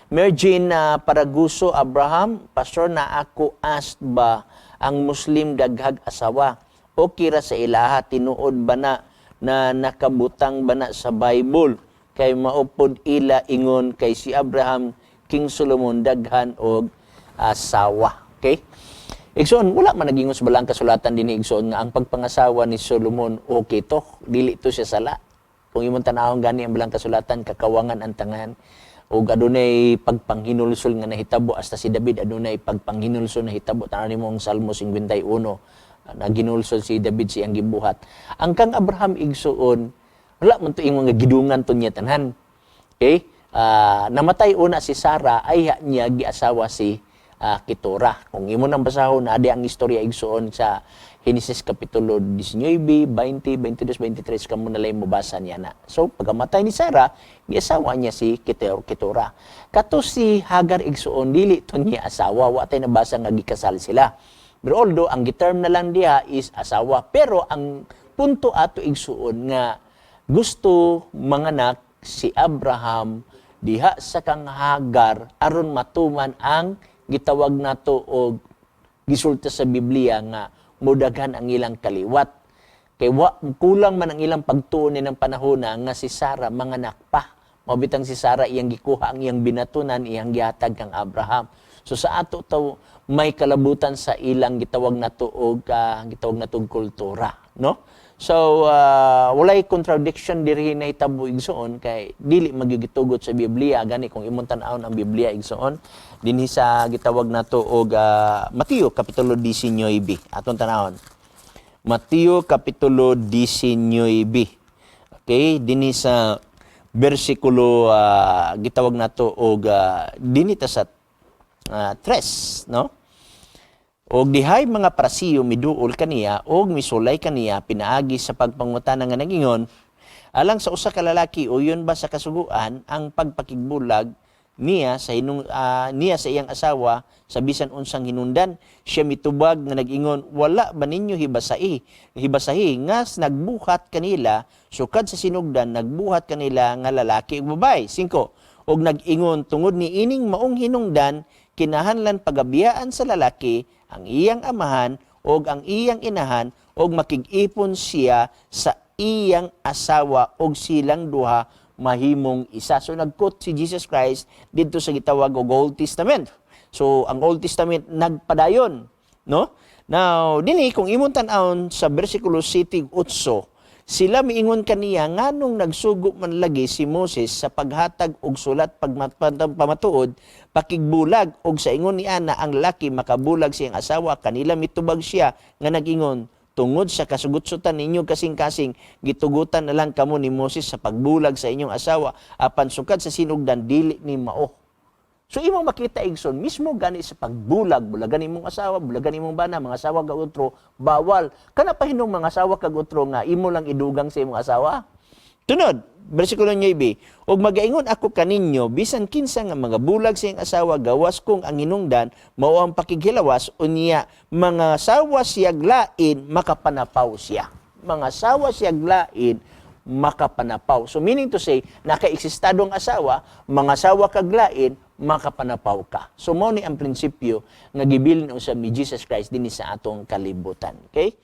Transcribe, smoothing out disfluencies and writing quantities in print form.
Mergin Paraguso Abraham, Pastor, na ako asked ba ang Muslim daghag asawa? O kira sa ilaha, tinuod ba na nakabutang ba na sa Bible? Kay maupod ila ingon kay si Abraham, King Solomon, daghan og asawa. Okay? Igsoon, wala man naging sa balang kasulatan din ni Igsoon nga ang pagpangasawa ni Solomon okay to, dili to siya sala. Kung imong tanawon gani ang balang kasulatan, kakawangan ang tangan. O adunay pagpanghinulsol nga nahitabo hasta si David adunay pagpanghinulsol na hitabo tanan nimo ang Salmo 51 na ginulsol si David siyang gibuhat. Ang kang Abraham igsuon wala man to imong gidungan to niya tanan. Okay? Namatay una si Sarah ay niya giasawa si Keturah. Kung imo nang basahon na adi ang istorya igsuon sa Genesis Kapitulo 19, 20, 22, 23, kamo na lang mabasa niya na. So, pagkamatay ni Sarah, giasawa niya si Keturah. Kato si Hagar igsuon, dili to niya asawa, wa tay nabasa nga gikasal sila. Pero although, ang giterm na lang diha is asawa. Pero ang punto ato igsuon nga gusto manganak si Abraham diha sa kang Hagar aron matuman ang gitawag nato og gisulta sa Biblia nga mudaghan ang ilang kaliwat. Kay kulang man ang ilang pagtuon ng panahon nga si Sarah manganak pa. Mabitang si Sarah iyang gikuha ang iyang binatunan, iyang gihatag kang Abraham. So sa ato taw may kalabutan sa ilang gitawag nato og kultura, no? So walay contradiction diri na hitabo igsoon kay dili magigitugot sa Biblia gani kung imong tan-awon ang Biblia igsoon dinhi sa gitawag nato og Mateo kapitulo 19 aton tan-awon. Mateo kapitulo 19. Okay, dinhi sa bersikulo gitawag nato og dinhi ta sa 3, no? Og dihay mga Parasiyo miduol kaniya og misulay kaniya pinaagi sa pagpangutana nga nagingon alang sa usa ka lalaki uyon ba sa kasuguan ang pagpakigbulag niya sa iyang asawa sa bisan unsang hinundan. Siya mitubag nga nagingon wala ba ninyo hibasahi ngas nagbuhat kanila sukad sa sinugdan nagbuhat kanila nga lalaki ug babay. 5 og nagingon tungod ni ining maong hinungdan kinahanglan pagabiyaan sa lalaki ang iyang amahan o ang iyang inahan o makig-ipon siya sa iyang asawa o silang duha mahimong isa. So nag-quote si Jesus Christ dito sa gitawag og Old Testament. So ang Old Testament nagpadayon, no? Now, dinhi kung imong tan-awon sa bersikulo 7:8, sila miingon kaniya nganong nagsugo man lagi si Moses sa paghatag og sulat pamatuod pakigbulag og sa ingon ni ana ang lalaki makabulag siyang asawa kanila mitubag siya nga nagingon tungod sa kasugutsutan ninyo kasing-kasing gitugutan na lang kamo ni Moses sa pagbulag sa inyong asawa apan sukad sa sinugdan dili ni mao. So imong makita igsoon mismo gani sa pagbulag, bulagan imong asawa, bulagan imong bana, mga asawa kag utro, bawal. Kana pa hinong mga asawa kag utro nga imo lang idugang sa imong asawa. Tunod, bersikulo 9, og magaingon ako kaninyo bisan kinsa nga mga bulag sa iyang asawa gawas kong ang hinungdan mao ang pakighilawas unya mga asawa siyag lain makapanapaw siya. Mga asawa siyag lain makapanapaw. So meaning to say, naka-eksistadong asawa, mga asawa kaglain, makapanapaw ka. So mo ni ang prinsipyo nga gibilin usab ni Jesus Christ dinhi sa atong kalibutan. Okay?